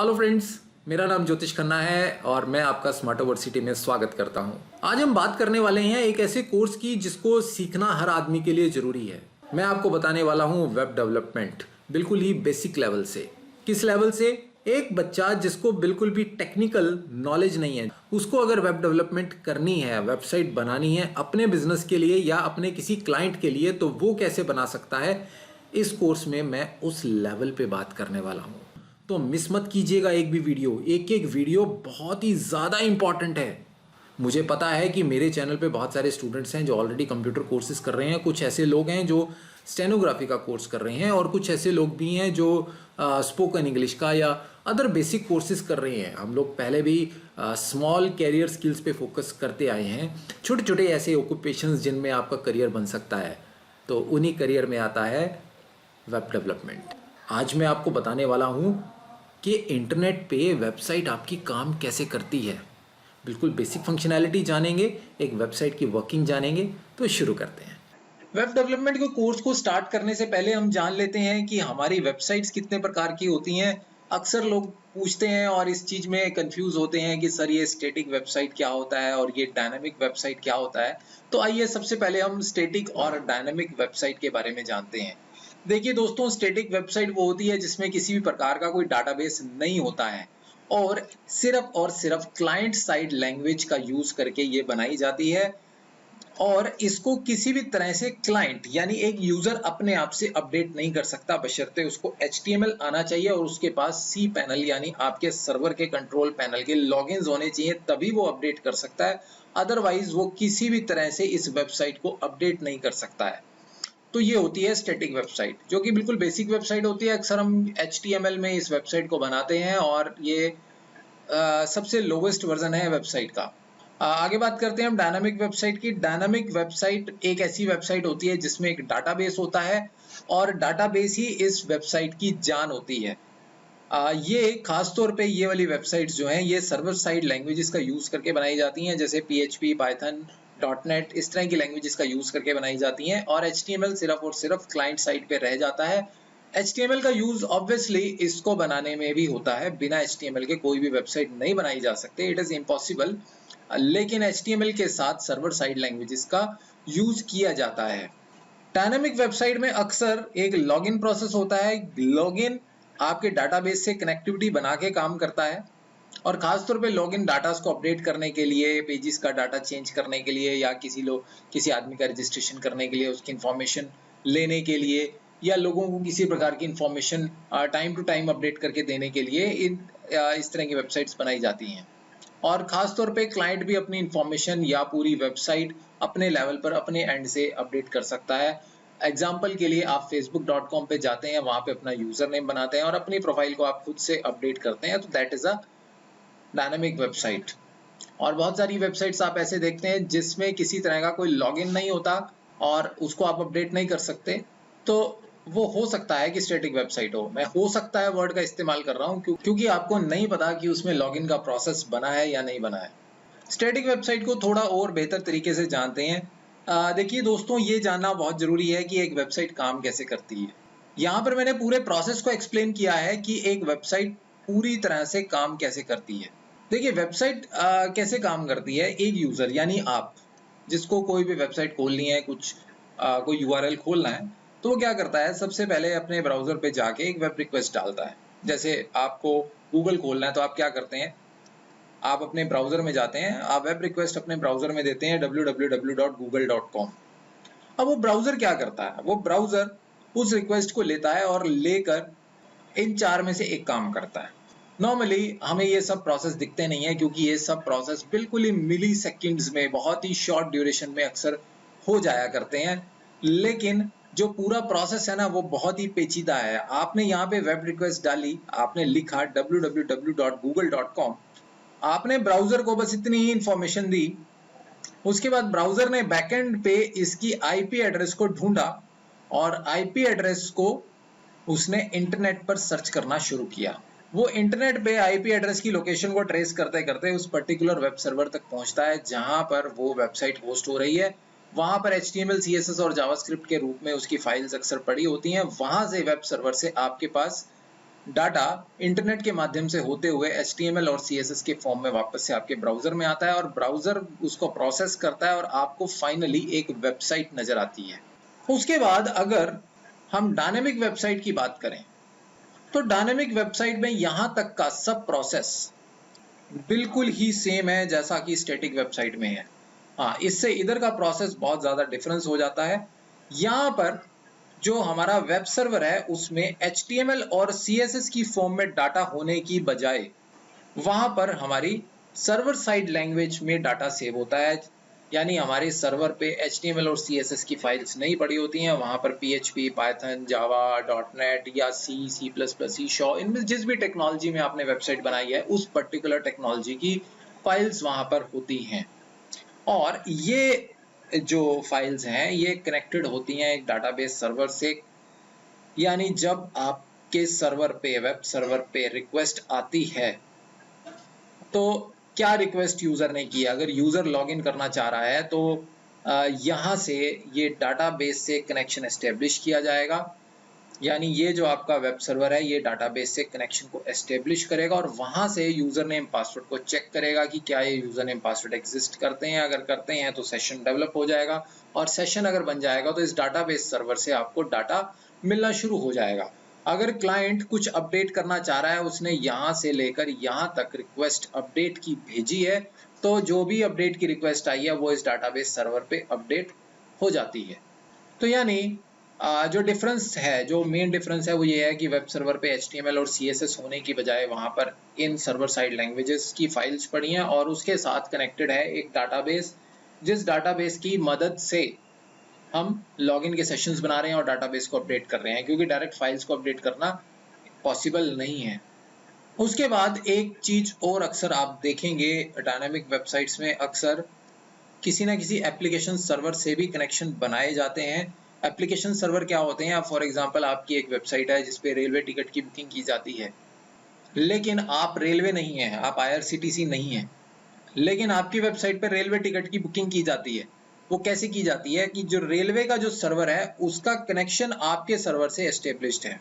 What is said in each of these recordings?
Hello friends, मेरा नाम ज्योतिष खन्ना है और मैं आपका स्मार्ट यूनिवर्सिटी में स्वागत करता हूं। आज हम बात करने वाले हैं एक ऐसे कोर्स की जिसको सीखना हर आदमी के लिए जरूरी है। मैं आपको बताने वाला हूं वेब डेवलपमेंट, बिल्कुल ही बेसिक लेवल से। किस लेवल से? एक बच्चा जिसको बिल्कुल भी टेक्निकल नॉलेज नहीं है, उसको अगर वेब डेवलपमेंट करनी है, वेबसाइट बनानी है अपने बिजनेस के लिए या अपने किसी क्लाइंट के लिए, तो वो कैसे बना सकता है, इस कोर्स में मैं उस लेवल पे बात करने वाला हूं। तो मिस मत कीजिएगा एक भी वीडियो। एक एक वीडियो बहुत ही ज़्यादा इंपॉर्टेंट है। मुझे पता है कि मेरे चैनल पे बहुत सारे स्टूडेंट्स हैं जो ऑलरेडी कंप्यूटर कोर्सेज कर रहे हैं, कुछ ऐसे लोग हैं जो स्टेनोग्राफी का कोर्स कर रहे हैं और कुछ ऐसे लोग भी हैं जो स्पोकन इंग्लिश का या अदर बेसिक कोर्सेज कर रहे हैं। हम लोग पहले भी स्मॉल कैरियर स्किल्स पे फोकस करते आए हैं, छोटे छोटे ऐसे ऑक्यूपेशंस जिनमें आपका करियर बन सकता है। तो उन्हीं करियर में आता है वेब डेवलपमेंट। आज मैं आपको बताने वाला हूँ कि इंटरनेट पे वेबसाइट आपकी काम कैसे करती है। बिल्कुल बेसिक फंक्शनैलिटी जानेंगे, एक वेबसाइट की वर्किंग जानेंगे। तो शुरू करते हैं। वेब डेवलपमेंट के कोर्स को स्टार्ट करने से पहले हम जान लेते हैं कि हमारी वेबसाइट्स कितने प्रकार की होती हैं। अक्सर लोग पूछते हैं और इस चीज में कंफ्यूज होते हैं कि सर ये स्टैटिक वेबसाइट क्या होता है और ये डायनामिक वेबसाइट क्या होता है। तो आइए सबसे पहले हम स्टैटिक और डायनामिक वेबसाइट के बारे में जानते हैं। देखिए दोस्तों, स्टैटिक वेबसाइट वो होती है जिसमें किसी भी प्रकार का कोई डाटाबेस नहीं होता है और सिर्फ क्लाइंट साइड लैंग्वेज का यूज करके ये बनाई जाती है और इसको किसी भी तरह से क्लाइंट यानी एक यूजर अपने आप से अपडेट नहीं कर सकता, बशर्ते उसको HTML आना चाहिए और उसके पास सी पैनल यानी आपके सर्वर के कंट्रोल पैनल के लॉगिन्स होने चाहिए, तभी वो अपडेट कर सकता है। अदरवाइज वो किसी भी तरह से इस वेबसाइट को अपडेट नहीं कर सकता है। तो ये होती है स्टैटिक वेबसाइट, जो कि बिल्कुल बेसिक वेबसाइट होती है। अक्सर हम HTML में इस वेबसाइट को बनाते हैं और ये सबसे लोवेस्ट वर्जन है वेबसाइट का। आगे बात करते हैं हम डायनामिक वेबसाइट की। डायनामिक वेबसाइट एक ऐसी वेबसाइट होती है जिसमें एक डाटाबेस होता है और डाटाबेस ही इस वेबसाइट की जान होती है। ये खास तौर पे ये वाली वेबसाइट्स जो हैं ये सर्वर साइड लैंग्वेजेस का यूज करके बनाई जाती हैं, जैसे PHP, पाइथन, .NET, इस तरह की लैंग्वेजेस का यूज करके बनाई जाती हैं और HTML सिर्फ और सिर्फ क्लाइंट साइड पे रह जाता है। HTML का यूज ऑब्वियसली इसको बनाने में भी होता है। बिना HTML के कोई भी वेबसाइट नहीं बनाई जा सकती, इट इज इम्पॉसिबल। लेकिन HTML के साथ सर्वर साइड लैंग्वेजेस का यूज किया जाता है। डायनामिक वेबसाइट में अक्सर एक लॉगिन प्रोसेस होता है। लॉगिन आपके डाटाबेस से कनेक्टिविटी बना के काम करता है और खासतौर पे लॉगिन डाटा को अपडेट करने के लिए, पेजेस का डाटा चेंज करने के लिए या किसी आदमी का रजिस्ट्रेशन करने के लिए, उसकी इंफॉर्मेशन लेने के लिए या लोगों को किसी प्रकार की information time to time update करके देने के लिए इस तरह की वेबसाइट्स बनाई जाती हैं। और खास तौर पे क्लाइंट भी अपनी इंफॉर्मेशन या पूरी वेबसाइट अपने लेवल पर अपने एंड से अपडेट कर सकता है। एग्जाम्पल के लिए आप facebook.com पे जाते हैं, वहां पे अपना यूजर नेम बनाते हैं और अपनी प्रोफाइल को आप खुद से अपडेट करते हैं, तो that is a dynamic website. और बहुत सारी वेबसाइट्स आप ऐसे देखते हैं जिसमें किसी तरह का कोई लॉगिन नहीं होता और उसको आप अपडेट नहीं कर सकते, तो वो हो सकता है कि स्टैटिक वेबसाइट हो। मैं हो सकता है वर्ड का इस्तेमाल कर रहा हूँ क्योंकि आपको नहीं पता कि उसमें लॉगिन का प्रोसेस बना है या नहीं बना है। स्टैटिक वेबसाइट को थोड़ा और बेहतर तरीके से जानते हैं। देखिए दोस्तों, ये जानना बहुत जरूरी है कि एक वेबसाइट काम कैसे करती है। यहाँ पर मैंने पूरे प्रोसेस को एक्सप्लेन किया है कि एक वेबसाइट पूरी तरह से काम कैसे करती है। देखिए वेबसाइट कैसे काम करती है। एक यूजर यानी आप, जिसको कोई भी वेबसाइट खोलनी है, कोई URL खोलना है, तो वो क्या करता है, सबसे पहले अपने ब्राउजर पे जाके एक वेब रिक्वेस्ट डालता है। जैसे आपको गूगल खोलना है तो आप क्या करते हैं, आप अपने ब्राउजर में जाते हैं, आप वेब रिक्वेस्ट अपने ब्राउजर में देते हैं www.google.com। अब वो ब्राउजर क्या करता है, वो ब्राउजर उस रिक्वेस्ट को लेता है और लेकर इन चार में से एक काम करता है। नॉर्मली हमें ये सब प्रोसेस दिखते नहीं है क्योंकि ये सब प्रोसेस बिल्कुल ही मिली सेकेंड्स में, बहुत ही शॉर्ट ड्यूरेशन में अक्सर हो जाया करते हैं। लेकिन जो पूरा प्रोसेस है ना, वो बहुत ही पेचीदा है। आपने यहाँ पे वेब रिक्वेस्ट डाली, आपने लिखा www.google.com, आपने ब्राउजर को बस इतनी ही इंफॉर्मेशन दी। उसके बाद ब्राउजर ने बैकएंड पे इसकी IP एड्रेस को ढूंढा और IP एड्रेस को उसने इंटरनेट पर सर्च करना शुरू किया। वो इंटरनेट पे IP एड्रेस की लोकेशन को ट्रेस करते करते उस पर्टिकुलर वेब सर्वर तक पहुंचता है जहां पर वो वेबसाइट होस्ट हो रही है। वहां पर HTML, CSS और जावास्क्रिप्ट के रूप में उसकी फाइल्स अक्सर पड़ी होती हैं। वहां से वेब सर्वर से आपके पास डाटा इंटरनेट के माध्यम से होते हुए HTML और CSS के फॉर्म में वापस से आपके ब्राउजर में आता है और ब्राउजर उसको प्रोसेस करता है और आपको फाइनली एक वेबसाइट नजर आती है। उसके बाद अगर हम डायनेमिक वेबसाइट की बात करें तो डायनेमिक वेबसाइट में यहां तक का सब प्रोसेस बिल्कुल ही सेम है जैसा कि स्टैटिक वेबसाइट में है। हाँ, इससे इधर का प्रोसेस बहुत ज़्यादा डिफरेंस हो जाता है। यहाँ पर जो हमारा वेब सर्वर है उसमें HTML और CSS की फॉर्म में डाटा होने की बजाय वहाँ पर हमारी सर्वर साइड लैंग्वेज में डाटा सेव होता है। यानी हमारे सर्वर पे HTML और CSS की फाइल्स नहीं पड़ी होती हैं, वहाँ पर PHP, पाइथन, जावा, .NET या C++, C# इनमें जिस भी टेक्नोलॉजी में आपने वेबसाइट बनाई है उस पर्टिकुलर टेक्नोलॉजी की फाइल्स वहाँ पर होती हैं। और ये जो फाइल्स हैं ये कनेक्टेड होती हैं एक डाटाबेस सर्वर से। यानी जब आपके सर्वर पे, वेब सर्वर पे रिक्वेस्ट आती है तो क्या रिक्वेस्ट यूजर ने की, अगर यूजर लॉगिन करना चाह रहा है तो यहाँ से ये डाटाबेस से कनेक्शन एस्टेब्लिश किया जाएगा। यानी ये जो आपका वेब सर्वर है ये डाटाबेस से कनेक्शन को एस्टेब्लिश करेगा और वहाँ से यूजर नेम पासवर्ड को चेक करेगा कि क्या ये यूजर नेम पासवर्ड एग्जिस्ट करते हैं। अगर करते हैं तो सेशन डेवलप हो जाएगा और सेशन अगर बन जाएगा तो इस डाटाबेस सर्वर से आपको डाटा मिलना शुरू हो जाएगा। अगर क्लाइंट कुछ अपडेट करना चाह रहा है, उसने यहाँ से लेकर यहाँ तक रिक्वेस्ट अपडेट की भेजी है, तो जो भी अपडेट की रिक्वेस्ट आई है वो इस डाटाबेस सर्वर पे अपडेट हो जाती है। तो यानी जो डिफरेंस है, जो मेन डिफरेंस है वो ये है कि वेब सर्वर पे HTML और CSS होने की बजाय वहाँ पर इन सर्वर साइड लैंग्वेजेस की फाइल्स पड़ी हैं और उसके साथ कनेक्टेड है एक डाटाबेस, जिस डाटाबेस की मदद से हम लॉगिन के सेशंस बना रहे हैं और डाटाबेस को अपडेट कर रहे हैं, क्योंकि डायरेक्ट फाइल्स को अपडेट करना पॉसिबल नहीं है। उसके बाद एक चीज और अक्सर आप देखेंगे डायनामिक वेबसाइट्स में, अक्सर किसी ना किसी एप्लीकेशन सर्वर से भी कनेक्शन बनाए जाते हैं। एप्लीकेशन सर्वर क्या होते हैं? फॉर एग्जांपल आपकी एक वेबसाइट है जिसपे रेलवे टिकट की बुकिंग की जाती है, लेकिन आप रेलवे नहीं है, आप IRCTC नहीं है, लेकिन आपकी वेबसाइट पर रेलवे टिकट की बुकिंग की जाती है। वो कैसे की जाती है कि जो रेलवे का जो सर्वर है उसका कनेक्शन आपके सर्वर से एस्टेब्लिश्ड है।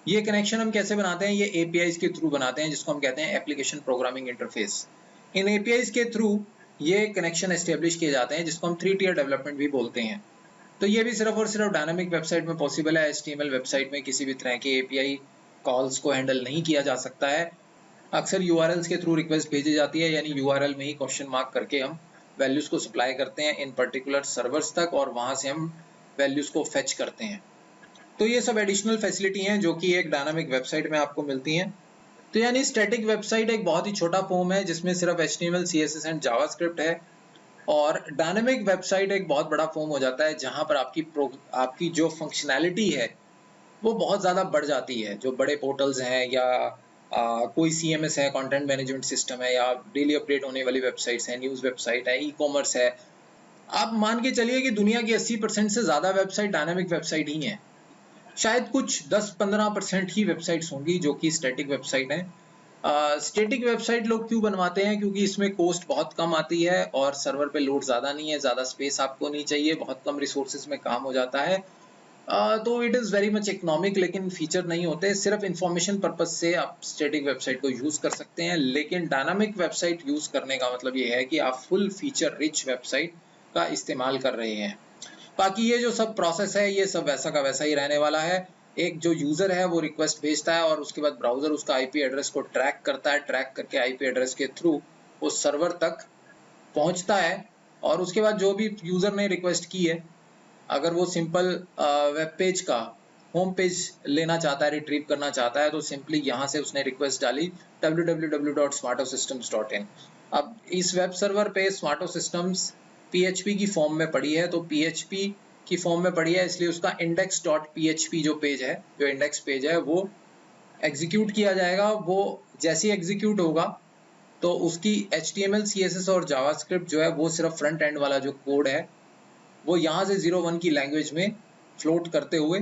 ये कनेक्शन हम कैसे बनाते हैं? ये APIs के थ्रू बनाते हैं, जिसको हम कहते हैं एप्लीकेशन प्रोग्रामिंग इंटरफेस। इन APIs के थ्रू ये कनेक्शन एस्टेब्लिश किए जाते हैं, जिसको हम 3 tier डेवलपमेंट भी बोलते हैं। तो ये भी सिर्फ और सिर्फ डायनामिक वेबसाइट में पॉसिबल है। HTML वेबसाइट में किसी भी तरह के API कॉल्स को हैंडल नहीं किया जा सकता है। अक्सर URLs के थ्रू रिक्वेस्ट भेजी जाती है, यानी URL में ही क्वेश्चन मार्क करके हम वैल्यूज को सप्लाई करते हैं इन पर्टिकुलर सर्वर्स तक और वहां से हम वैल्यूज को फेच करते हैं। तो ये सब एडिशनल फैसिलिटी हैं जो कि एक डायनामिक वेबसाइट में आपको मिलती हैं। तो यानी स्टैटिक वेबसाइट एक बहुत ही छोटा फॉर्म है जिसमें सिर्फ HTML, CSS एंड जावास्क्रिप्ट है, और डायनामिक वेबसाइट एक बहुत बड़ा फॉर्म हो जाता है जहां पर आपकी जो फंक्शनैलिटी है वो बहुत ज़्यादा बढ़ जाती है। जो बड़े पोर्टल्स हैं या कोई CMS है, कंटेंट मैनेजमेंट सिस्टम है, या डेली अपडेट होने वाली वेबसाइट्स हैं, न्यूज़ वेबसाइट है, ई-कॉमर्स है, आप मान के चलिए कि दुनिया की 80% से ज़्यादा वेबसाइट डायनामिक वेबसाइट ही हैं। शायद कुछ 10-15% ही वेबसाइट्स होंगी जो कि स्टैटिक वेबसाइट हैं। स्टैटिक वेबसाइट लोग क्यों बनवाते हैं? क्योंकि इसमें कॉस्ट बहुत कम आती है और सर्वर पे लोड ज़्यादा नहीं है, ज़्यादा स्पेस आपको नहीं चाहिए, बहुत कम रिसोर्सेज में काम हो जाता है। तो it is very much economic, लेकिन फीचर नहीं होते। सिर्फ इंफॉर्मेशन पर्पज से आप स्टैटिक वेबसाइट को यूज़ कर सकते हैं, लेकिन डायनामिक वेबसाइट यूज़ करने का मतलब ये है कि आप फुल फीचर रिच वेबसाइट का इस्तेमाल कर रहे हैं। बाकी ये जो सब प्रोसेस है ये सब वैसा का वैसा ही रहने वाला है। एक जो यूज़र है वो रिक्वेस्ट भेजता है और उसके बाद ब्राउज़र उसका IP एड्रेस को ट्रैक करता है, ट्रैक करके IP एड्रेस के थ्रू वो सर्वर तक पहुंचता है, और उसके बाद जो भी यूज़र ने रिक्वेस्ट की है, अगर वो सिंपल वेब पेज का होम पेज लेना चाहता है, रिट्रीव करना चाहता है, तो सिंपली यहाँ से उसने रिक्वेस्ट डाली www.smartosystems.in। अब इस वेब सर्वर पे स्मार्टो सिस्टम्स PHP की फॉर्म में पड़ी है, तो PHP की फॉर्म में पड़ी है, इसलिए उसका index.php जो पेज है, जो इंडेक्स पेज है, वो एग्जीक्यूट किया जाएगा। वो जैसे ही एग्जीक्यूट होगा तो उसकी HTML, CSS और जावास्क्रिप्ट जो है वो सिर्फ फ्रंट एंड वाला जो कोड है वो यहाँ से 01 की लैंग्वेज में फ्लोट करते हुए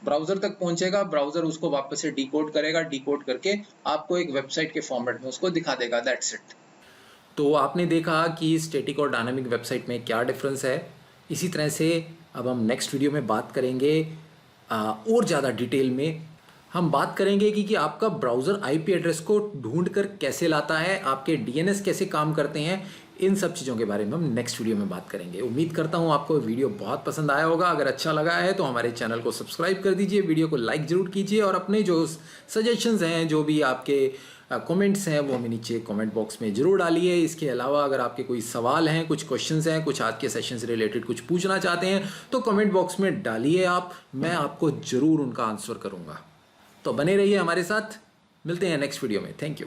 ब्राउजर तक पहुंचेगा। ब्राउजर उसको वापस से डिकोड करेगा, डिकोड करके आपको एक वेबसाइट के फॉर्मेट में उसको दिखा देगा। That's it. तो आपने देखा कि स्टैटिक और डायनामिक वेबसाइट में क्या डिफरेंस है। इसी तरह से अब हम नेक्स्ट वीडियो में बात करेंगे और ज़्यादा डिटेल में। हम बात करेंगे कि आपका ब्राउज़र आईपी एड्रेस को ढूंढ कर कैसे लाता है, आपके डीएनएस कैसे काम करते हैं, इन सब चीज़ों के बारे में हम नेक्स्ट वीडियो में बात करेंगे। उम्मीद करता हूँ आपको वीडियो बहुत पसंद आया होगा। अगर अच्छा लगा है तो हमारे चैनल को सब्सक्राइब कर दीजिए, वीडियो को लाइक ज़रूर कीजिए और अपने जो सजेशंस हैं, जो भी आपके कमेंट्स हैं, वो हमें नीचे कमेंट बॉक्स में ज़रूर डालिए। इसके अलावा अगर आपके कोई सवाल हैं, कुछ क्वेश्चंस हैं, कुछ आज के सेशन से रिलेटेड कुछ पूछना चाहते हैं तो कमेंट बॉक्स में डालिए आप, मैं आपको ज़रूर उनका आंसर करूँगा। तो बने रहिए हमारे साथ, मिलते हैं नेक्स्ट वीडियो में। Thank you.